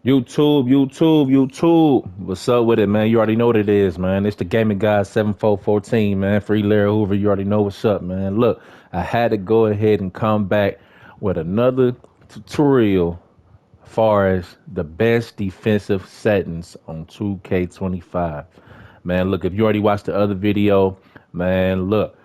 YouTube. What's up with it, man? You already know what it is, man. It's the Gaming Guy 7414, man. Free Larry Hoover. You already know what's up, man. Look, I had to go ahead and come back with another tutorial as far as the best defensive settings on 2K25. Man, look, if you already watched the other video, man, look,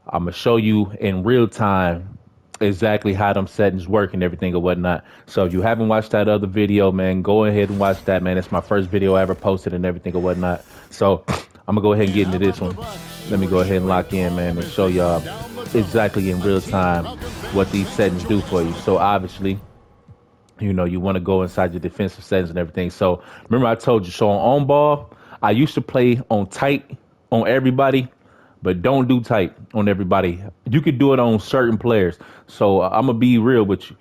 I'm gonna show you in real time exactly how them settings work and everything or whatnot. So if you haven't watched that other video, man, go ahead and watch that, man. It's my first video I ever posted and everything or whatnot. So I'm gonna go ahead and get into this one. Let me go ahead and lock in, man, and show y'all exactly in real time what these settings do for you. So obviously, you know, you want to go inside your defensive settings and everything. So remember I told you, so on ball, I used to play on tight on everybody, but don't do tight on everybody. You could do it on certain players. So I'm gonna be real with you.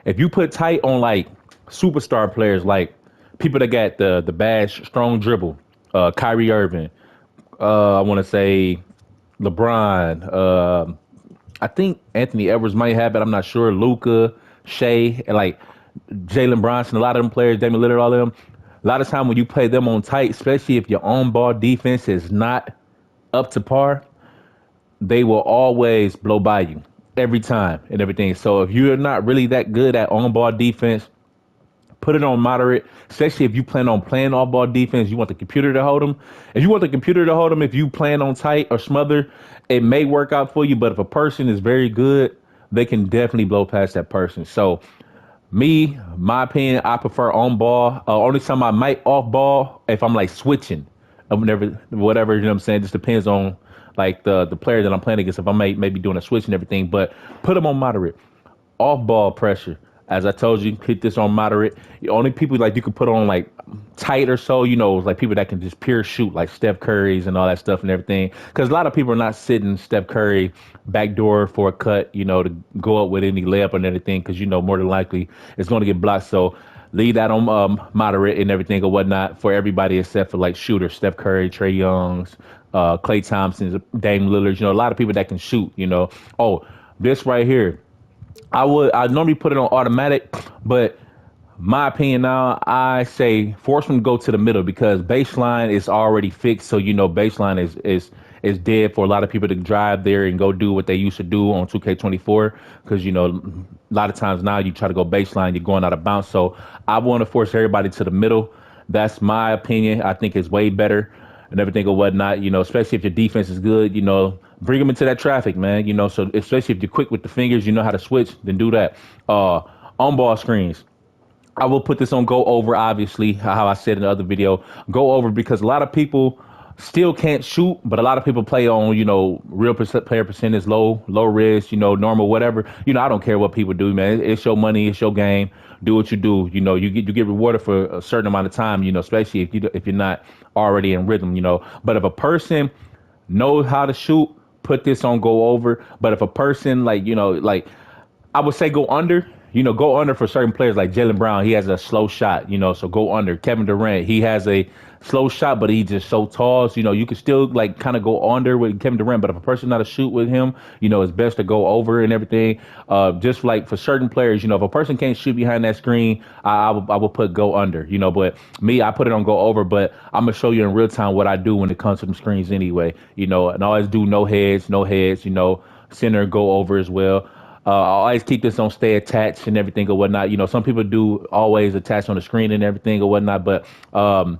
If you put tight on like superstar players, like people that got the bad strong dribble, Kyrie Irving, I want to say LeBron, I think Anthony Edwards might have it. I'm not sure. Luca, Shea, and like Jalen Bronson, a lot of them players, Damian Lillard, all of them. A lot of time when you play them on tight, especially if your on ball defense is not up to par, they will always blow by you every time and everything. So if you're not really that good at on ball defense, put it on moderate, especially if you plan on playing off ball defense. You want the computer to hold them. If you want the computer to hold them, if you plan on tight or smother, it may work out for you. But if a person is very good, they can definitely blow past that person. So me, my opinion, I prefer on ball. Only time I might off ball if I'm like switching, whatever, you know what I'm saying. Just depends on like the player that I'm playing against. If I maybe doing a switch and everything, but put them on moderate. Off ball pressure. As I told you, hit this on moderate. The only people like you could put on like tight or so, you know, like people that can just pure shoot, like Steph Curry's and all that stuff and everything. Because a lot of people are not sitting Steph Curry backdoor for a cut, you know, to go up with any layup and everything. Because you know more than likely it's going to get blocked. So leave that on moderate and everything or whatnot for everybody except for like shooters, Steph Curry, Trey Young's, Klay Thompson's, Dame Lillard's. You know, a lot of people that can shoot. You know, oh, this right here. I normally put it on automatic, but my opinion now, I say force them to go to the middle because baseline is already fixed. So you know baseline is dead for a lot of people to drive there and go do what they used to do on 2K24 because you know a lot of times now you try to go baseline, you're going out of bounds. So I want to force everybody to the middle. That's my opinion. I think it's way better and everything or whatnot, you know, especially if your defense is good, you know, bring them into that traffic, man, you know, so especially if you're quick with the fingers, you know how to switch, then do that. On ball screens. I will put this on go over, obviously, how I said in the other video, go over because a lot of people still can't shoot, but a lot of people play on, you know, real player percentage, low risk, you know, normal, whatever. You know, I don't care what people do, man. It's your money, it's your game. Do what you do. You know, you get rewarded for a certain amount of time, you know, especially if you're not already in rhythm, you know. But if a person knows how to shoot, put this on go over. But if a person like, you know, like I would say go under. You know, go under for certain players like Jaylen Brown. He has a slow shot, you know, so go under. Kevin Durant, he has a slow shot, but he's just so tall. So, you know, you can still like kind of go under with Kevin Durant. But if a person not to shoot with him, you know, it's best to go over and everything. Just like for certain players, you know, if a person can't shoot behind that screen, I will put go under, you know. But me, I put it on go over. But I'm going to show you in real time what I do when it comes to them screens anyway, you know, and I always do no heads, you know, center go over as well. I always keep this on stay attached and everything or whatnot. You know, some people do always attach on the screen and everything or whatnot. But so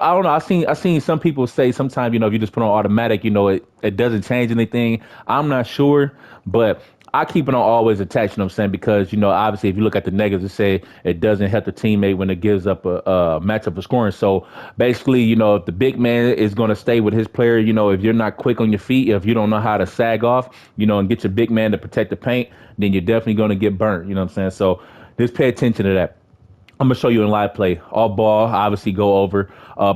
I don't know. I seen some people say sometimes, you know, if you just put on automatic, you know, it doesn't change anything. I'm not sure, but I keep it on always attached, you know what I'm saying? Because, you know, obviously if you look at the negatives, it say it doesn't help the teammate when it gives up a matchup of scoring. So basically, you know, if the big man is going to stay with his player, you know, if you're not quick on your feet, if you don't know how to sag off, you know, and get your big man to protect the paint, then you're definitely going to get burnt, you know what I'm saying? So just pay attention to that. I'm gonna show you in live play. All ball, obviously go over.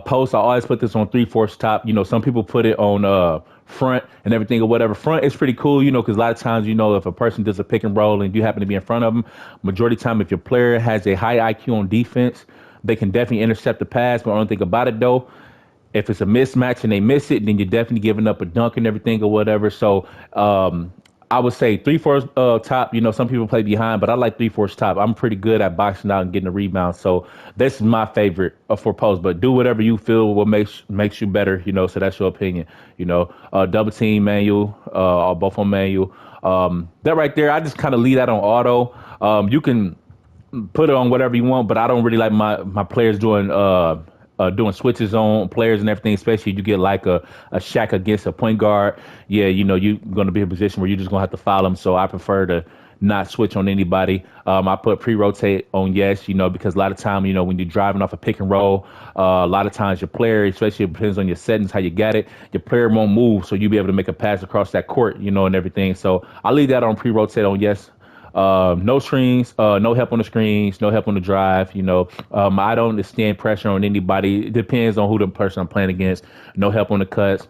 Post, I always put this on 3/4 top. You know, some people put it on front and everything or whatever. Front is pretty cool, you know, because a lot of times, you know, if a person does a pick and roll and you happen to be in front of them, majority of the time, if your player has a high IQ on defense, they can definitely intercept the pass. But the only thing about it though, if it's a mismatch and they miss it, then you're definitely giving up a dunk and everything or whatever. So I would say 3-4 top. You know, some people play behind, but I like 3-4 top. I'm pretty good at boxing out and getting the rebound. So this is my favorite for post. But do whatever you feel what makes you better. You know, so that's your opinion. You know, double team manual, or both on manual. That right there, I just kind of leave that on auto. You can put it on whatever you want, but I don't really like my players doing switches on players and everything, especially you get like a Shaq against a point guard. Yeah, you know, you're going to be in a position where you're just going to have to foul them. So I prefer to not switch on anybody. I put pre-rotate on yes, you know, because a lot of time, you know, when you're driving off a pick and roll, a lot of times your player, especially it depends on your settings, how you got it, your player won't move. So you'll be able to make a pass across that court, you know, and everything. So I leave that on pre-rotate on yes. No screens, no help on the screens, no help on the drive. You know, I don't extend pressure on anybody. It depends on who the person I'm playing against. No help on the cuts.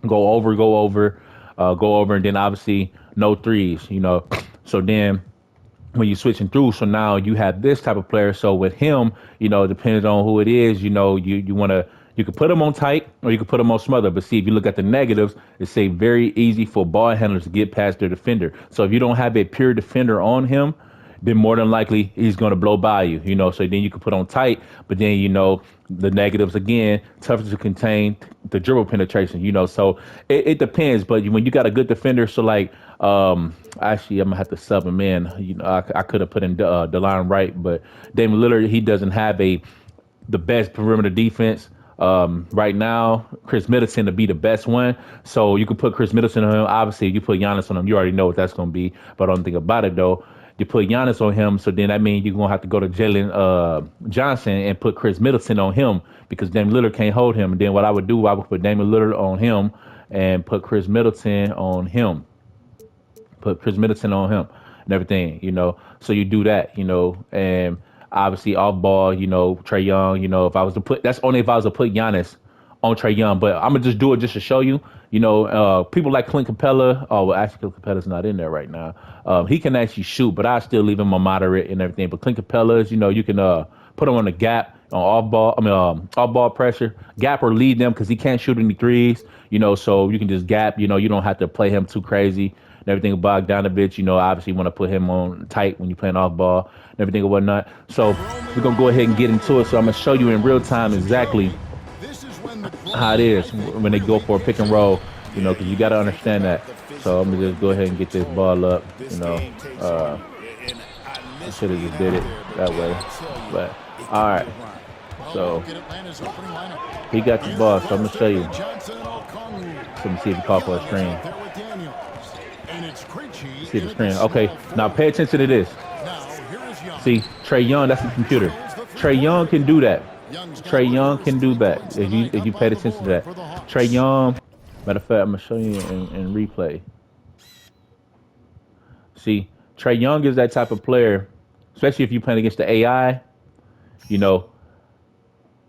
Go over, and then obviously no threes. You know, so then when you're switching through, so now you have this type of player. So with him, you know, it depends on who it is. You know, you want to. You can put them on tight or you can put them on smother. But see, if you look at the negatives, it's say very easy for ball handlers to get past their defender. So if you don't have a pure defender on him, then more than likely he's going to blow by you, you know. So then you can put on tight, but then, you know, the negatives again, tough to contain the dribble penetration, you know. So it depends. But when you got a good defender, so like, actually, I'm going to have to sub him in. You know, I could have put in DeLon Wright, but Damian Lillard, he doesn't have the best perimeter defense. Right now, Chris Middleton to be the best one. So you can put Chris Middleton on him. Obviously, if you put Giannis on him, you already know what that's going to be. But I don't think about it, though. You put Giannis on him, so then that means you're going to have to go to Jalen Johnson and put Chris Middleton on him because Damian Lillard can't hold him. And then what I would do, I would put Damian Lillard on him and put Chris Middleton on him. Put Chris Middleton on him and everything, you know. So you do that, you know, and obviously off ball, you know, Trae Young, you know, if I was to put, that's only if I was to put Giannis on Trae Young, but I'm going to just do it just to show you, you know, people like Clint Capella. Oh, well, actually, Clint Capella's not in there right now. He can actually shoot, but I still leave him on moderate and everything. But Clint Capella's, you know, you can put him on the gap on off ball pressure, gap or lead them because he can't shoot any threes, you know, so you can just gap, you know, you don't have to play him too crazy. Everything Bogdanovich, you know, obviously you want to put him on tight when you're playing off ball and everything and whatnot. So we're going to go ahead and get into it. So I'm going to show you in real time exactly how it is when they go for a pick and roll, you know, because you got to understand that. So I'm going to just go ahead and get this ball up, you know. I should have just did it that way. But, all right. So he got the ball, so I'm going to show you. So let me see if he called for a screen. See the screen. Okay, now pay attention to this. See, Trae Young, that's the computer. Trae Young can do that. Trae Young can do that. If you paid attention to that. Trae Young, matter of fact, I'm going to show you in replay. See, Trae Young is that type of player, especially if you're playing against the AI, you know,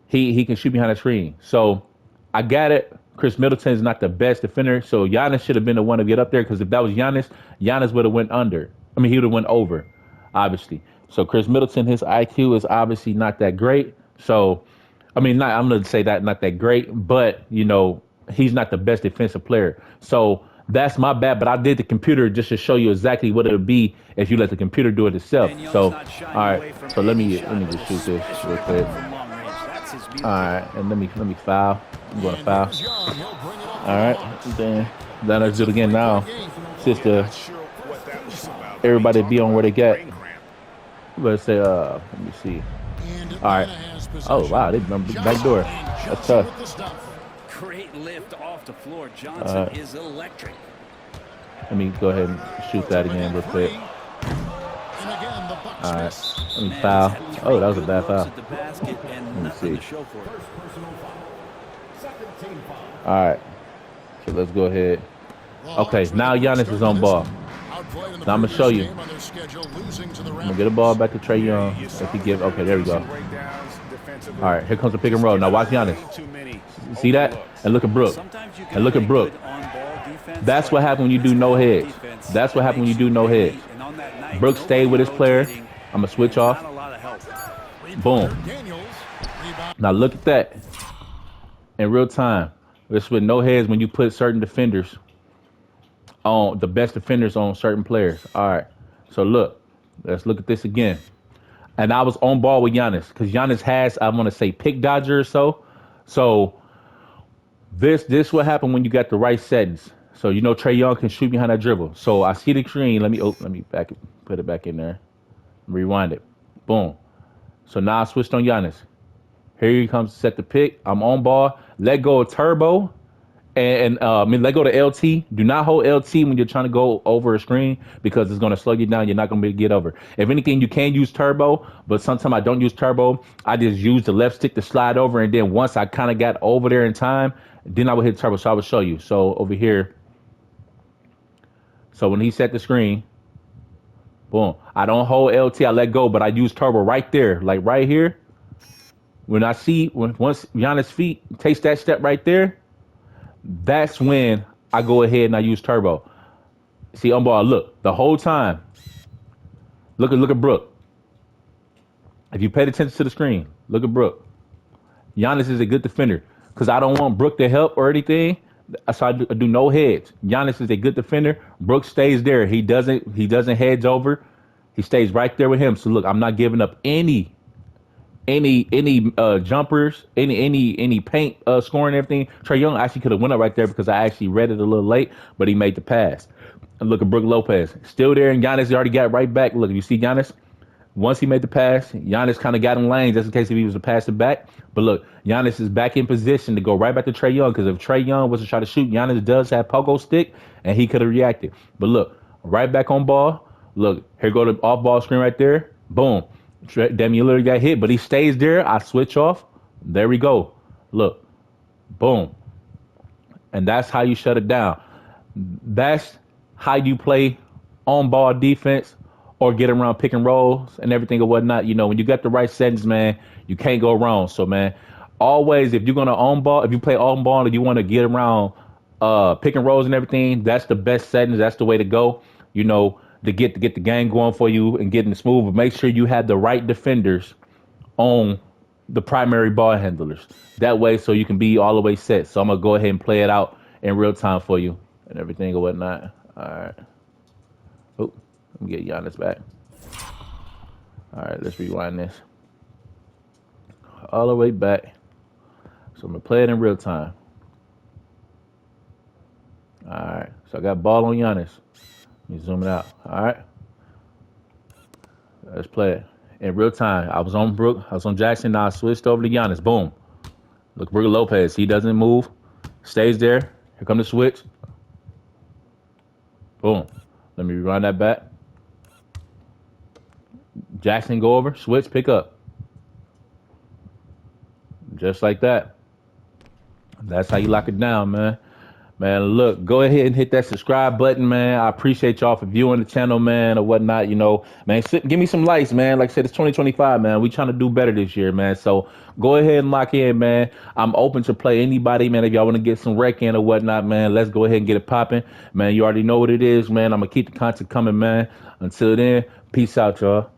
he can shoot behind the screen. So I got it. Chris Middleton is not the best defender, so Giannis should have been the one to get up there because if that was Giannis, Giannis would have went under. I mean, he would have went over, obviously. So Chris Middleton, his IQ is obviously not that great. So, I mean, I'm going to say that not that great, but, you know, he's not the best defensive player. So that's my bad, but I did the computer just to show you exactly what it would be if you let the computer do it itself. So, all right, so let me just shoot this real quick. All right, and let me foul. I'm going to foul. All right, then let's do it again now. Just everybody be on where they get. Let's say, let me see. All right. Oh wow, they back door. That's tough. Great lift off the floor. Johnson is electric. Let me go ahead and shoot that again real quick. All right. Let me foul. Oh, that was a bad foul. Let me see. All right. So let's go ahead. Okay, now Giannis is on ball. Now I'm going to show you. I'm going to get a ball back to Trae Young. If he give, okay, there we go. All right, here comes the pick and roll. Now watch Giannis. See that? And look at Brook. And look at Brook. That's what happened when you do no heads. That's what happened when you do no heads. Brook stayed with his player. I'm going to switch off. Boom. Now look at that. In real time. It's with no heads when you put certain defenders on the best defenders on certain players. All right. So look, let's look at this again. And I was on ball with Giannis because Giannis has, I want to say, pick dodger or so. So this what happened when you got the right settings. So you know Trae Young can shoot behind that dribble. So I see the screen. Let me put it back in there. Rewind it. Boom. So now I switched on Giannis. Here he comes to set the pick. I'm on ball. Let go of turbo. Let go to LT. Do not hold LT when you're trying to go over a screen because it's going to slow you down. You're not going to be able to get over. If anything, you can use turbo, but sometimes I don't use turbo. I just use the left stick to slide over, and then once I kind of got over there in time, then I would hit turbo. So I will show you. So over here, so when he set the screen, boom. I don't hold LT. I let go, but I use turbo right there, like right here. When I see once Giannis' feet takes that step right there, that's when I go ahead and I use turbo. See, on ball, look, the whole time. Look at Brook. If you paid attention to the screen, look at Brook. Giannis is a good defender because I don't want Brook to help or anything. So I do no heads. Giannis is a good defender. Brook stays there. He doesn't hedge over. He stays right there with him. So look, I'm not giving up any jumpers, any paint scoring, everything. Trae Young actually could have went up right there because I actually read it a little late, but he made the pass. And look at Brook Lopez still there, and Giannis already got right back. Look, you see Giannis. Once he made the pass, Giannis kind of got in lane just in case if he was to pass it back. But look, Giannis is back in position to go right back to Trae Young because if Trae Young was to try to shoot, Giannis does have pogo stick, and he could have reacted. But look, right back on ball. Look, here go the off ball screen right there. Boom. Damian Lillard got hit, but he stays there. I switch off. There we go. Look. Boom. And that's how you shut it down. That's how you play on-ball defense or get around pick and rolls and everything or whatnot. You know, when you got the right settings, man, you can't go wrong. So, man, always, if you're going to on-ball, if you play on-ball and you want to get around pick and rolls and everything, that's the best settings. That's the way to go. You know, to get the game going for you and getting smooth, but make sure you have the right defenders on the primary ball handlers. That way, so you can be all the way set. So I'm gonna go ahead and play it out in real time for you and everything or whatnot. All right. Oh, let me get Giannis back. All right, let's rewind this all the way back. So I'm gonna play it in real time. All right. So I got ball on Giannis. Let me zoom it out. All right. Let's play it in real time. I was on Brook. I was on Jackson. Now I switched over to Giannis. Boom. Look, Brook Lopez. He doesn't move. Stays there. Here come the switch. Boom. Let me run that back. Jackson go over. Switch. Pick up. Just like that. That's how you lock it down, man. Man, look, go ahead and hit that subscribe button, man. I appreciate y'all for viewing the channel, man, or whatnot, you know. Man, give me some likes, man. Like I said, it's 2025, man. We trying to do better this year, man. So go ahead and lock in, man. I'm open to play anybody, man. If y'all want to get some rec in or whatnot, man, let's go ahead and get it popping. Man, you already know what it is, man. I'm going to keep the content coming, man. Until then, peace out, y'all.